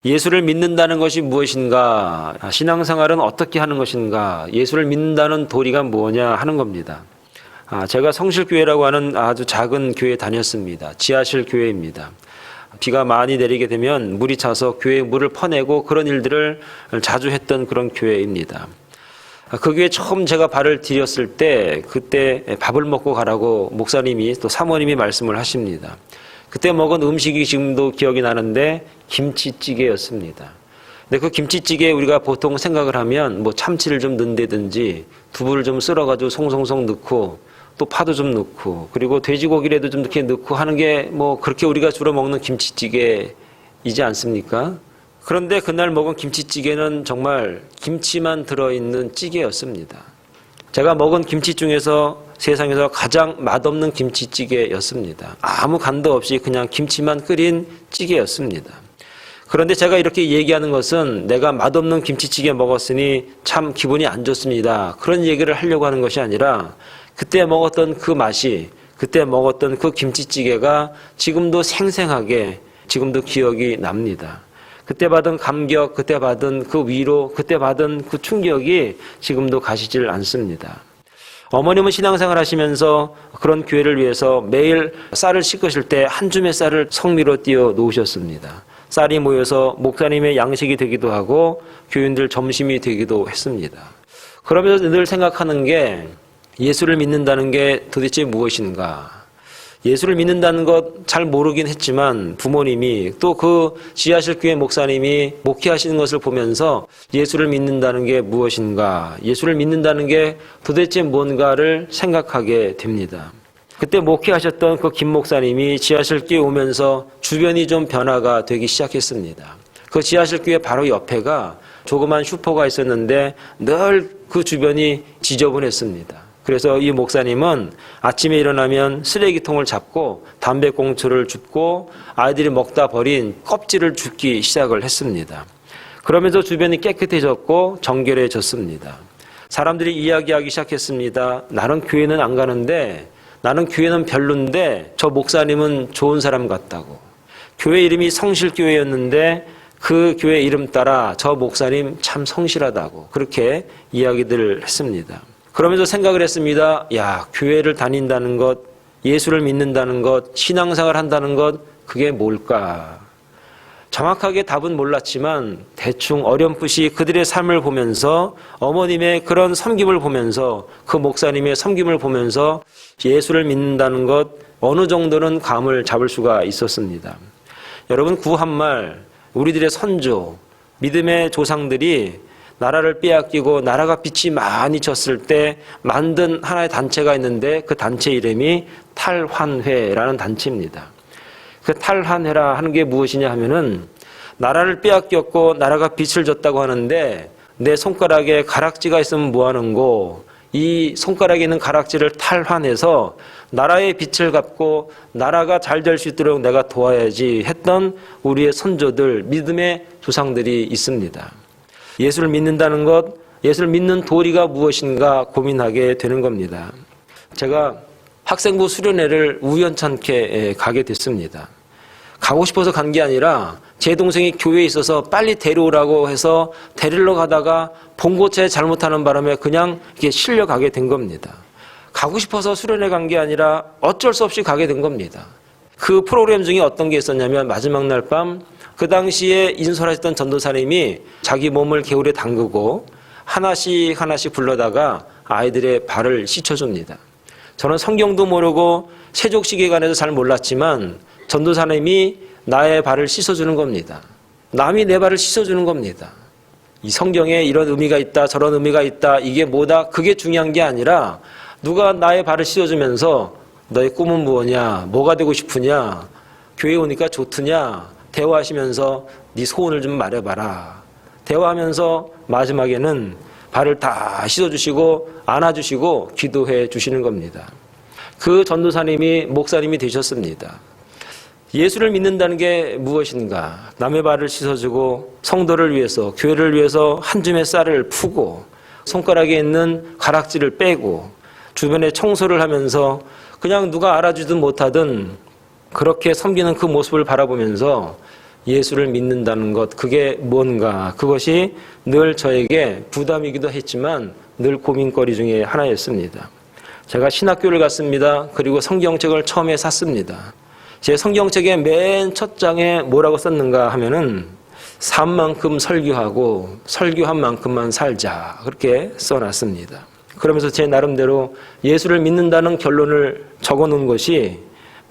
예수를 믿는다는 것이 무엇인가? 신앙생활은 어떻게 하는 것인가? 예수를 믿는다는 도리가 뭐냐 하는 겁니다. 제가 성실교회라고 하는 아주 작은 교회에 다녔습니다. 지하실 교회입니다. 비가 많이 내리게 되면 물이 차서 교회에 물을 퍼내고 그런 일들을 자주 했던 그런 교회입니다. 그 교회에 처음 제가 발을 디뎠을 때 그때 밥을 먹고 가라고 목사님이 또 사모님이 말씀을 하십니다. 그때 먹은 음식이 지금도 기억이 나는데 김치찌개였습니다. 근데 그 김치찌개에 우리가 보통 생각을 하면 뭐 참치를 좀 넣는다든지 두부를 좀 썰어가지고 송송송 넣고 또 파도 좀 넣고 그리고 돼지고기라도 좀 이렇게 넣고 하는 게 뭐 그렇게 우리가 주로 먹는 김치찌개이지 않습니까? 그런데 그날 먹은 김치찌개는 정말 김치만 들어있는 찌개였습니다. 제가 먹은 김치 중에서 세상에서 가장 맛없는 김치찌개였습니다. 아무 간도 없이 그냥 김치만 끓인 찌개였습니다. 그런데 제가 이렇게 얘기하는 것은 내가 맛없는 김치찌개 먹었으니 참 기분이 안 좋습니다. 그런 얘기를 하려고 하는 것이 아니라 그때 먹었던 그 맛이 그때 먹었던 그 김치찌개가 지금도 생생하게 지금도 기억이 납니다. 그때 받은 감격, 그때 받은 그 위로, 그때 받은 그 충격이 지금도 가시질 않습니다. 어머님은 신앙생활 하시면서 그런 교회를 위해서 매일 쌀을 씻으실 때 한 줌의 쌀을 성미로 띄워 놓으셨습니다. 쌀이 모여서 목사님의 양식이 되기도 하고 교인들 점심이 되기도 했습니다. 그러면서 늘 생각하는 게 예수를 믿는다는 게 도대체 무엇인가? 예수를 믿는다는 것 잘 모르긴 했지만 부모님이 또 그 지하실 교회 목사님이 목회하시는 것을 보면서 예수를 믿는다는 게 무엇인가? 예수를 믿는다는 게 도대체 뭔가를 생각하게 됩니다. 그때 목회하셨던 그 김 목사님이 지하실 교회 오면서 주변이 좀 변화가 되기 시작했습니다. 그 지하실 교회 바로 옆에가 조그만 슈퍼가 있었는데 늘 그 주변이 지저분했습니다. 그래서 이 목사님은 아침에 일어나면 쓰레기통을 잡고 담배꽁초를 줍고 아이들이 먹다 버린 껍질을 줍기 시작을 했습니다. 그러면서 주변이 깨끗해졌고 정결해졌습니다. 사람들이 이야기하기 시작했습니다. 나는 교회는 안 가는데 나는 교회는 별론데 저 목사님은 좋은 사람 같다고. 교회 이름이 성실교회였는데 그 교회 이름 따라 저 목사님 참 성실하다고 그렇게 이야기들을 했습니다. 그러면서 생각을 했습니다. 야, 교회를 다닌다는 것, 예수를 믿는다는 것, 신앙생활 한다는 것, 그게 뭘까? 정확하게 답은 몰랐지만 대충 어렴풋이 그들의 삶을 보면서 어머님의 그런 섬김을 보면서 그 목사님의 섬김을 보면서 예수를 믿는다는 것 어느 정도는 감을 잡을 수가 있었습니다. 여러분, 구한말 우리들의 선조, 믿음의 조상들이 나라를 빼앗기고 나라가 빛이 많이 졌을 때 만든 하나의 단체가 있는데 그 단체 이름이 탈환회라는 단체입니다. 그 탈환회라 하는 게 무엇이냐 하면은 나라를 빼앗겼고 나라가 빛을 졌다고 하는데 내 손가락에 가락지가 있으면 뭐 하는 거? 이 손가락에 있는 가락지를 탈환해서 나라의 빛을 갚고 나라가 잘 될 수 있도록 내가 도와야지 했던 우리의 선조들, 믿음의 조상들이 있습니다. 예수를 믿는다는 것, 예수를 믿는 도리가 무엇인가 고민하게 되는 겁니다. 제가 학생부 수련회를 우연찮게 가게 됐습니다. 가고 싶어서 간 게 아니라 제 동생이 교회에 있어서 빨리 데려오라고 해서 데리러 가다가 봉고차에 잘못하는 바람에 그냥 이렇게 실려가게 된 겁니다. 가고 싶어서 수련회 간 게 아니라 어쩔 수 없이 가게 된 겁니다. 그 프로그램 중에 어떤 게 있었냐면 마지막 날 밤 그 당시에 인솔하셨던 전도사님이 자기 몸을 개울에 담그고 하나씩 불러다가 아이들의 발을 씻어줍니다. 저는 성경도 모르고 세족식에 관해서 잘 몰랐지만 전도사님이 나의 발을 씻어주는 겁니다. 남이 내 발을 씻어주는 겁니다. 이 성경에 이런 의미가 있다, 저런 의미가 있다, 이게 뭐다, 그게 중요한 게 아니라 누가 나의 발을 씻어주면서 너의 꿈은 뭐냐, 뭐가 되고 싶으냐, 교회 오니까 좋으냐, 대화하시면서 네 소원을 좀 말해봐라. 대화하면서 마지막에는 발을 다 씻어주시고 안아주시고 기도해 주시는 겁니다. 그 전도사님이 목사님이 되셨습니다. 예수를 믿는다는 게 무엇인가? 남의 발을 씻어주고 성도를 위해서, 교회를 위해서 한 줌의 쌀을 푸고 손가락에 있는 가락지를 빼고 주변에 청소를 하면서 그냥 누가 알아주든 못하든 그렇게 섬기는 그 모습을 바라보면서 예수를 믿는다는 것, 그게 뭔가, 그것이 늘 저에게 부담이기도 했지만 늘 고민거리 중에 하나였습니다. 제가 신학교를 갔습니다. 그리고 성경책을 처음에 샀습니다. 제 성경책의 맨 첫 장에 뭐라고 썼는가 하면은 산 만큼 설교하고 설교한 만큼만 살자, 그렇게 써놨습니다. 그러면서 제 나름대로 예수를 믿는다는 결론을 적어놓은 것이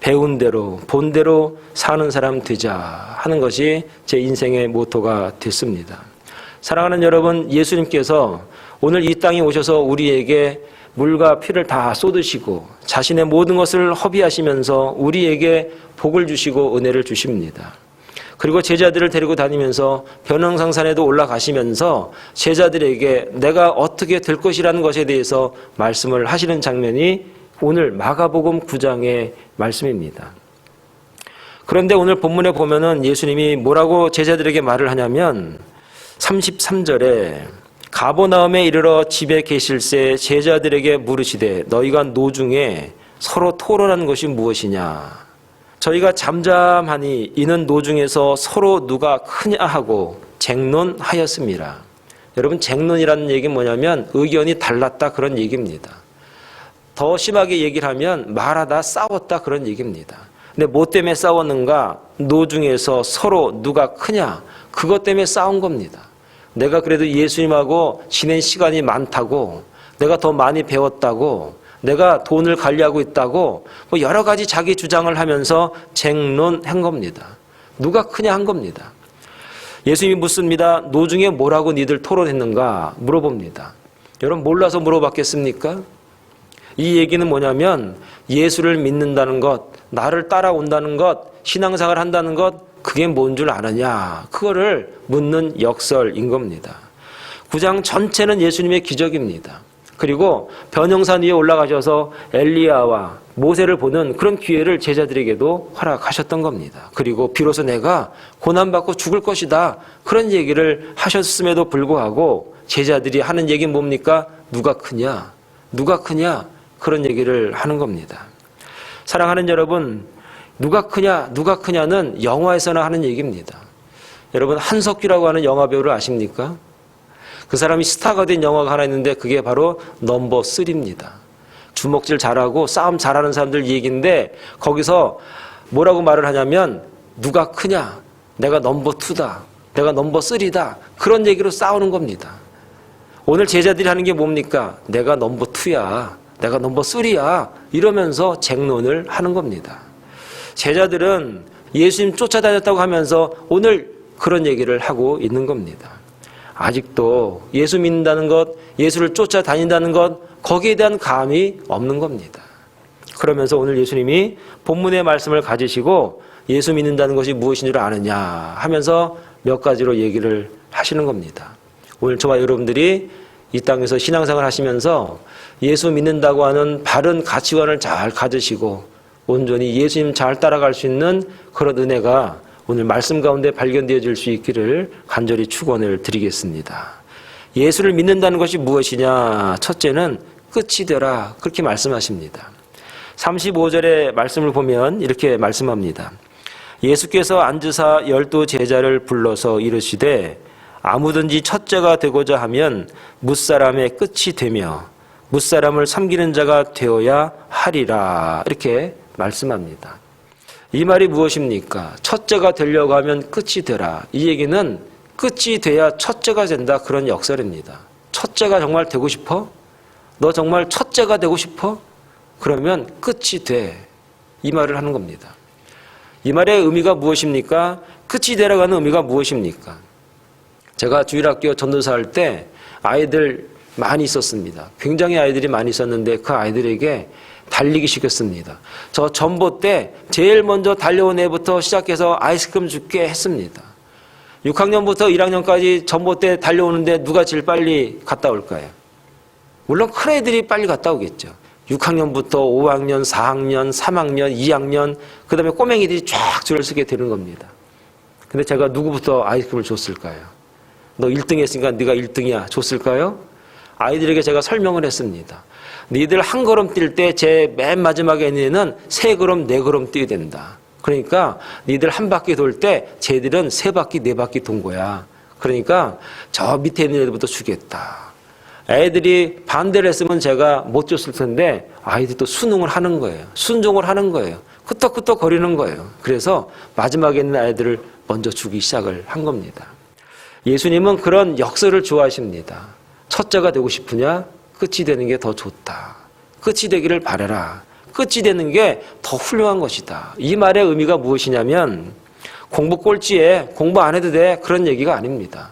배운 대로 본 대로 사는 사람 되자 하는 것이 제 인생의 모토가 됐습니다. 사랑하는 여러분, 예수님께서 오늘 이 땅에 오셔서 우리에게 물과 피를 다 쏟으시고 자신의 모든 것을 허비하시면서 우리에게 복을 주시고 은혜를 주십니다. 그리고 제자들을 데리고 다니면서 변형상산에도 올라가시면서 제자들에게 내가 어떻게 될 것이라는 것에 대해서 말씀을 하시는 장면이 오늘 마가복음 9장의 말씀입니다. 그런데 오늘 본문에 보면은 예수님이 뭐라고 제자들에게 말을 하냐면 33절에 가버나움에 이르러 집에 계실새 제자들에게 물으시되 너희가 노중에 서로 토론한 것이 무엇이냐. 저희가 잠잠하니 이는 노중에서 서로 누가 크냐 하고 쟁론하였습니다. 여러분, 쟁론이라는 얘기는 뭐냐면 의견이 달랐다, 그런 얘기입니다. 더 심하게 얘기를 하면 말하다 싸웠다, 그런 얘기입니다. 근데 뭐 때문에 싸웠는가? 노중에서 서로 누가 크냐, 그것 때문에 싸운 겁니다. 내가 그래도 예수님하고 지낸 시간이 많다고, 내가 더 많이 배웠다고, 내가 돈을 관리하고 있다고 뭐 여러 가지 자기 주장을 하면서 쟁론한 겁니다. 누가 크냐 한 겁니다. 예수님이 묻습니다. 노중에 뭐라고 니들 토론했는가 물어봅니다. 여러분, 몰라서 물어봤겠습니까? 이 얘기는 뭐냐면 예수를 믿는다는 것, 나를 따라온다는 것, 신앙생활 한다는 것, 그게 뭔 줄 아느냐, 그거를 묻는 역설인 겁니다. 9장 전체는 예수님의 기적입니다. 그리고 변형산 위에 올라가셔서 엘리야와 모세를 보는 그런 기회를 제자들에게도 허락하셨던 겁니다. 그리고 비로소 내가 고난받고 죽을 것이다, 그런 얘기를 하셨음에도 불구하고 제자들이 하는 얘기는 뭡니까? 누가 크냐, 누가 크냐, 그런 얘기를 하는 겁니다. 사랑하는 여러분, 누가 크냐, 누가 크냐는 영화에서나 하는 얘기입니다. 여러분, 한석규라고 하는 영화배우를 아십니까? 그 사람이 스타가 된 영화가 하나 있는데 그게 바로 넘버 3입니다. 주먹질 잘하고 싸움 잘하는 사람들 얘기인데 거기서 뭐라고 말을 하냐면 누가 크냐, 내가 넘버 2다, 내가 넘버 3다, 그런 얘기로 싸우는 겁니다. 오늘 제자들이 하는 게 뭡니까? 내가 넘버 2야, 내가 넘버 3야, 이러면서 쟁론을 하는 겁니다. 제자들은 예수님 쫓아다녔다고 하면서 오늘 그런 얘기를 하고 있는 겁니다. 아직도 예수 믿는다는 것, 예수를 쫓아다닌다는 것, 거기에 대한 감이 없는 겁니다. 그러면서 오늘 예수님이 본문의 말씀을 가지시고 예수 믿는다는 것이 무엇인 줄 아느냐 하면서 몇 가지로 얘기를 하시는 겁니다. 오늘 저와 여러분들이 이 땅에서 신앙생활 하시면서 예수 믿는다고 하는 바른 가치관을 잘 가지시고 온전히 예수님 잘 따라갈 수 있는 그런 은혜가 오늘 말씀 가운데 발견되어질 수 있기를 간절히 축원을 드리겠습니다. 예수를 믿는다는 것이 무엇이냐? 첫째는 끝이 되라, 그렇게 말씀하십니다. 35절의 말씀을 보면 이렇게 말씀합니다. 예수께서 앉으사 12 제자를 불러서 이르시되 아무든지 첫째가 되고자 하면 뭇사람의 끝이 되며 뭇사람을 섬기는 자가 되어야 하리라, 이렇게 말씀합니다. 이 말이 무엇입니까? 첫째가 되려고 하면 끝이 되라. 이 얘기는 끝이 돼야 첫째가 된다, 그런 역설입니다. 첫째가 정말 되고 싶어? 너 정말 첫째가 되고 싶어? 그러면 끝이 돼. 이 말을 하는 겁니다. 이 말의 의미가 무엇입니까? 끝이 되라고 하는 의미가 무엇입니까? 제가 주일학교 전도사 할 때 아이들 많이 있었습니다. 굉장히 아이들이 많이 있었는데 그 아이들에게 달리기 시켰습니다. 저 전보 때 제일 먼저 달려온 애부터 시작해서 아이스크림 줄게 했습니다. 6학년부터 1학년까지 전보 때 달려오는데 누가 제일 빨리 갔다 올까요? 물론 큰 애들이 빨리 갔다 오겠죠. 6학년부터 5학년, 4학년, 3학년, 2학년, 그 다음에 꼬맹이들이 쫙 줄을 서게 되는 겁니다. 근데 제가 누구부터 아이스크림을 줬을까요? 너 1등 했으니까 네가 1등이야 줬을까요? 아이들에게 제가 설명을 했습니다. 너희들 한 걸음 뛸 때 제 맨 마지막에 있는 애는 3걸음, 4걸음 뛰어야 된다. 그러니까 니들 한 바퀴 돌 때 쟤들은 세 바퀴, 네 바퀴 돈 거야. 그러니까 저 밑에 있는 애들부터 주겠다. 애들이 반대를 했으면 제가 못 줬을 텐데 아이들이 또 순응을 하는 거예요. 순종을 하는 거예요. 끄떡끄떡 거리는 거예요. 그래서 마지막에 있는 아이들을 먼저 주기 시작을 한 겁니다. 예수님은 그런 역설을 좋아하십니다. 첫째가 되고 싶으냐? 끝이 되는 게 더 좋다. 끝이 되기를 바라라. 끝이 되는 게 더 훌륭한 것이다. 이 말의 의미가 무엇이냐면 공부 꼴찌에 공부 안 해도 돼 그런 얘기가 아닙니다.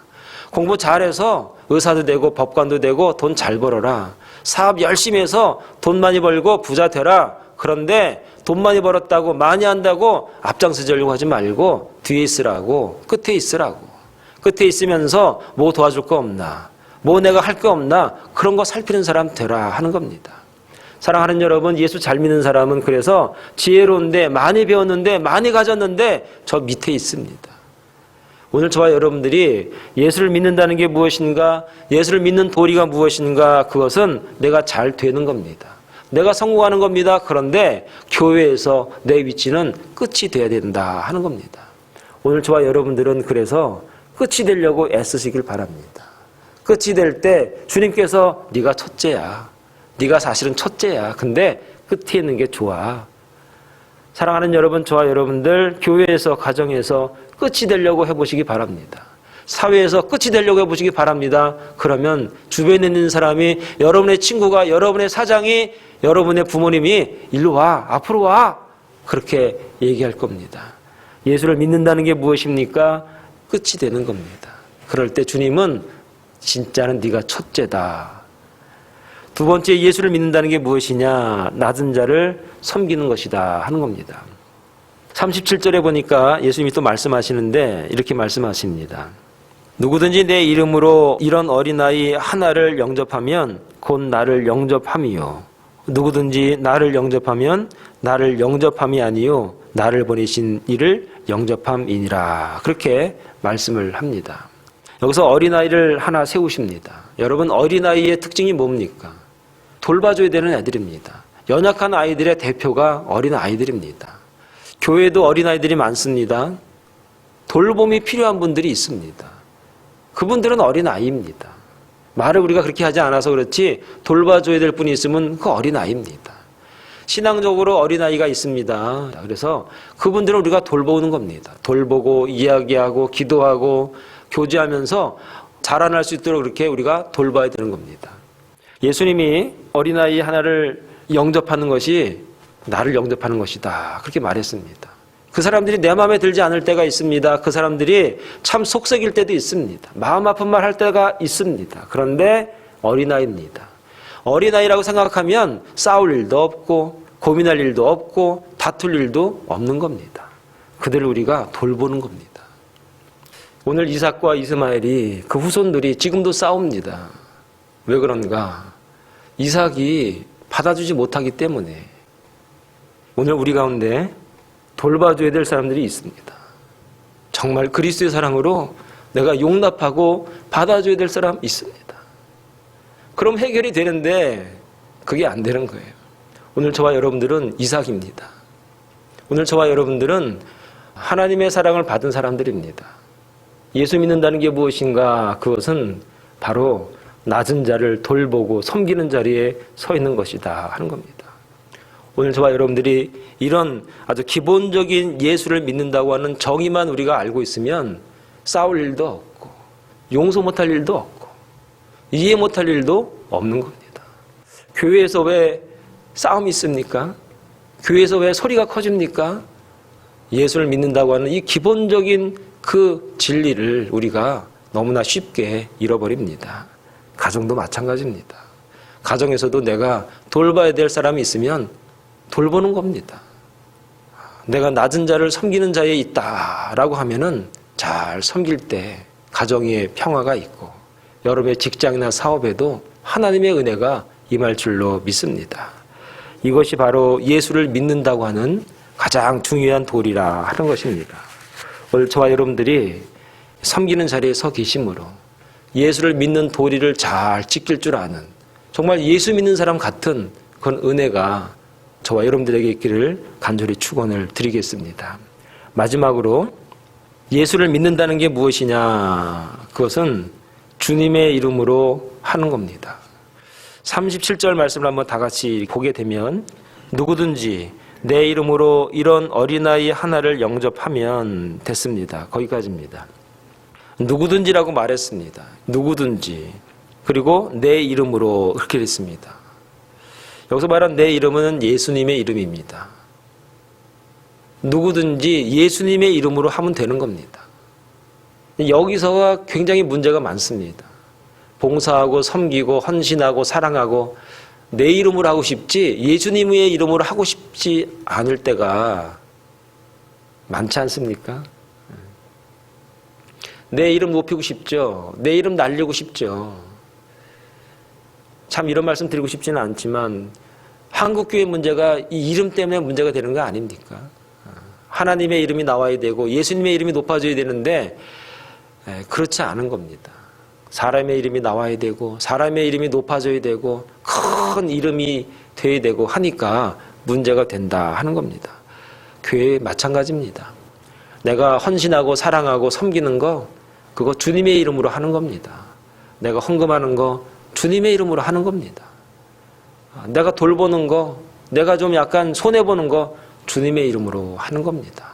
공부 잘해서 의사도 되고 법관도 되고 돈 잘 벌어라. 사업 열심히 해서 돈 많이 벌고 부자 되라. 그런데 돈 많이 벌었다고 많이 한다고 앞장서려고 하지 말고 뒤에 있으라고, 끝에 있으라고. 끝에 있으면서 뭐 도와줄 거 없나, 뭐 내가 할 거 없나, 그런 거 살피는 사람 되라 하는 겁니다. 사랑하는 여러분, 예수 잘 믿는 사람은 그래서 지혜로운데 많이 배웠는데 많이 가졌는데 저 밑에 있습니다. 오늘 저와 여러분들이 예수를 믿는다는 게 무엇인가, 예수를 믿는 도리가 무엇인가, 그것은 내가 잘 되는 겁니다. 내가 성공하는 겁니다. 그런데 교회에서 내 위치는 끝이 돼야 된다 하는 겁니다. 오늘 저와 여러분들은 그래서 끝이 되려고 애쓰시길 바랍니다. 끝이 될 때 주님께서 네가 첫째야. 네가 사실은 첫째야. 근데 끝에 있는 게 좋아. 사랑하는 여러분, 저와 여러분들 교회에서, 가정에서 끝이 되려고 해보시기 바랍니다. 사회에서 끝이 되려고 해보시기 바랍니다. 그러면 주변에 있는 사람이, 여러분의 친구가, 여러분의 사장이, 여러분의 부모님이 일로 와, 앞으로 와, 그렇게 얘기할 겁니다. 예수를 믿는다는 게 무엇입니까? 끝이 되는 겁니다. 그럴 때 주님은 진짜는 네가 첫째다. 두 번째, 예수를 믿는다는 게 무엇이냐? 낮은 자를 섬기는 것이다 하는 겁니다. 37절에 보니까 예수님이 또 말씀하시는데 이렇게 말씀하십니다. 누구든지 내 이름으로 이런 어린아이 하나를 영접하면 곧 나를 영접함이요. 누구든지 나를 영접하면 나를 영접함이 아니요 나를 보내신 이를 영접함이니라. 그렇게 말씀을 합니다. 여기서 어린아이를 하나 세우십니다. 여러분, 어린아이의 특징이 뭡니까? 돌봐줘야 되는 애들입니다. 연약한 아이들의 대표가 어린아이들입니다. 교회도 어린아이들이 많습니다. 돌봄이 필요한 분들이 있습니다. 그분들은 어린아이입니다. 말을 우리가 그렇게 하지 않아서 그렇지 돌봐줘야 될 분이 있으면 그 어린아이입니다. 신앙적으로 어린아이가 있습니다. 그래서 그분들은 우리가 돌보는 겁니다. 돌보고 이야기하고 기도하고 교제하면서 자라날 수 있도록 그렇게 우리가 돌봐야 되는 겁니다. 예수님이 어린아이 하나를 영접하는 것이 나를 영접하는 것이다. 그렇게 말했습니다. 그 사람들이 내 마음에 들지 않을 때가 있습니다. 그 사람들이 참 속썩일 때도 있습니다. 마음 아픈 말 할 때가 있습니다. 그런데 어린아이입니다. 어린아이라고 생각하면 싸울 일도 없고 고민할 일도 없고 다툴 일도 없는 겁니다. 그들을 우리가 돌보는 겁니다. 오늘 이삭과 이스마엘이 그 후손들이 지금도 싸웁니다. 왜 그런가? 이삭이 받아주지 못하기 때문에. 오늘 우리 가운데 돌봐줘야 될 사람들이 있습니다. 정말 그리스도의 사랑으로 내가 용납하고 받아줘야 될 사람 있습니다. 그럼 해결이 되는데 그게 안 되는 거예요. 오늘 저와 여러분들은 이삭입니다. 오늘 저와 여러분들은 하나님의 사랑을 받은 사람들입니다. 예수 믿는다는 게 무엇인가? 그것은 바로 낮은 자를 돌보고 섬기는 자리에 서 있는 것이다 하는 겁니다. 오늘 저와 여러분들이 이런 아주 기본적인 예수를 믿는다고 하는 정의만 우리가 알고 있으면 싸울 일도 없고 용서 못할 일도 없고 이해 못할 일도 없는 겁니다. 교회에서 왜 싸움이 있습니까? 교회에서 왜 소리가 커집니까? 예수를 믿는다고 하는 이 기본적인 그 진리를 우리가 너무나 쉽게 잃어버립니다. 가정도 마찬가지입니다. 가정에서도 내가 돌봐야 될 사람이 있으면 돌보는 겁니다. 내가 낮은 자를 섬기는 자에 있다라고 하면은 잘 섬길 때 가정에 평화가 있고 여러분의 직장이나 사업에도 하나님의 은혜가 임할 줄로 믿습니다. 이것이 바로 예수를 믿는다고 하는 가장 중요한 도리라 하는 것입니다. 오늘 저와 여러분들이 섬기는 자리에 서 계심으로 예수를 믿는 도리를 잘 지킬 줄 아는 정말 예수 믿는 사람 같은 그런 은혜가 저와 여러분들에게 있기를 간절히 축원을 드리겠습니다. 마지막으로 예수를 믿는다는 게 무엇이냐? 그것은 주님의 이름으로 하는 겁니다. 37절 말씀을 한번 다 같이 보게 되면 누구든지 내 이름으로 이런 어린아이 하나를 영접하면 됐습니다. 거기까지입니다. 누구든지라고 말했습니다. 누구든지. 그리고 내 이름으로 그렇게 됐습니다. 여기서 말한 내 이름은 예수님의 이름입니다. 누구든지 예수님의 이름으로 하면 되는 겁니다. 여기서가 굉장히 문제가 많습니다. 봉사하고 섬기고 헌신하고 사랑하고 내 이름으로 하고 싶지 예수님의 이름으로 하고 싶지 않을 때가 많지 않습니까? 내 이름 높이고 싶죠. 내 이름 날리고 싶죠. 참 이런 말씀 드리고 싶지는 않지만 한국교회 문제가 이 이름 때문에 문제가 되는 거 아닙니까? 하나님의 이름이 나와야 되고 예수님의 이름이 높아져야 되는데 그렇지 않은 겁니다. 사람의 이름이 나와야 되고 사람의 이름이 높아져야 되고 큰 이름이 돼야 되고 하니까 문제가 된다 하는 겁니다. 교회 마찬가지입니다. 내가 헌신하고 사랑하고 섬기는 거 그거 주님의 이름으로 하는 겁니다. 내가 헌금하는 거 주님의 이름으로 하는 겁니다. 내가 돌보는 거 내가 좀 약간 손해보는 거 주님의 이름으로 하는 겁니다.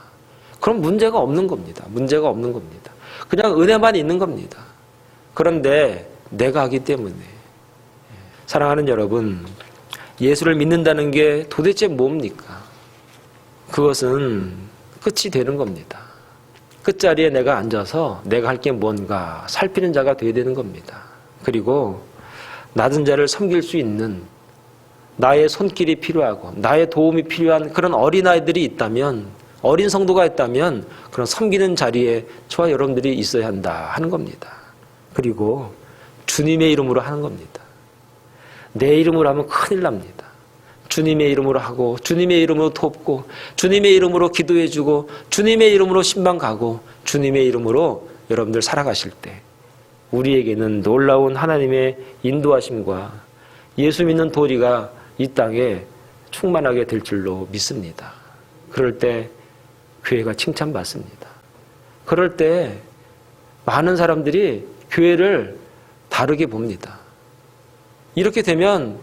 그럼 문제가 없는 겁니다. 문제가 없는 겁니다. 그냥 은혜만 있는 겁니다. 그런데 내가 하기 때문에 사랑하는 여러분 예수를 믿는다는 게 도대체 뭡니까? 그것은 끝이 되는 겁니다. 끝자리에 내가 앉아서 내가 할 게 뭔가 살피는 자가 되어야 되는 겁니다. 그리고 낮은 자를 섬길 수 있는 나의 손길이 필요하고 나의 도움이 필요한 그런 어린아이들이 있다면 어린 성도가 있다면 그런 섬기는 자리에 저와 여러분들이 있어야 한다 하는 겁니다. 그리고 주님의 이름으로 하는 겁니다. 내 이름으로 하면 큰일 납니다. 주님의 이름으로 하고 주님의 이름으로 돕고 주님의 이름으로 기도해주고 주님의 이름으로 신방 가고 주님의 이름으로 여러분들 살아가실 때 우리에게는 놀라운 하나님의 인도하심과 예수 믿는 도리가 이 땅에 충만하게 될 줄로 믿습니다. 그럴 때 교회가 칭찬받습니다. 그럴 때 많은 사람들이 교회를 다르게 봅니다. 이렇게 되면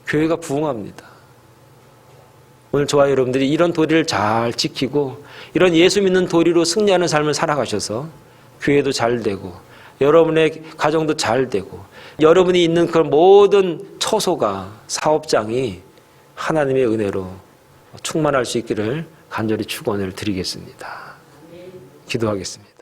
교회가 부흥합니다. 오늘 저와 여러분들이 이런 도리를 잘 지키고 이런 예수 믿는 도리로 승리하는 삶을 살아가셔서 교회도 잘 되고 여러분의 가정도 잘 되고 여러분이 있는 그런 모든 처소가 사업장이 하나님의 은혜로 충만할 수 있기를 간절히 축원을 드리겠습니다. 기도하겠습니다.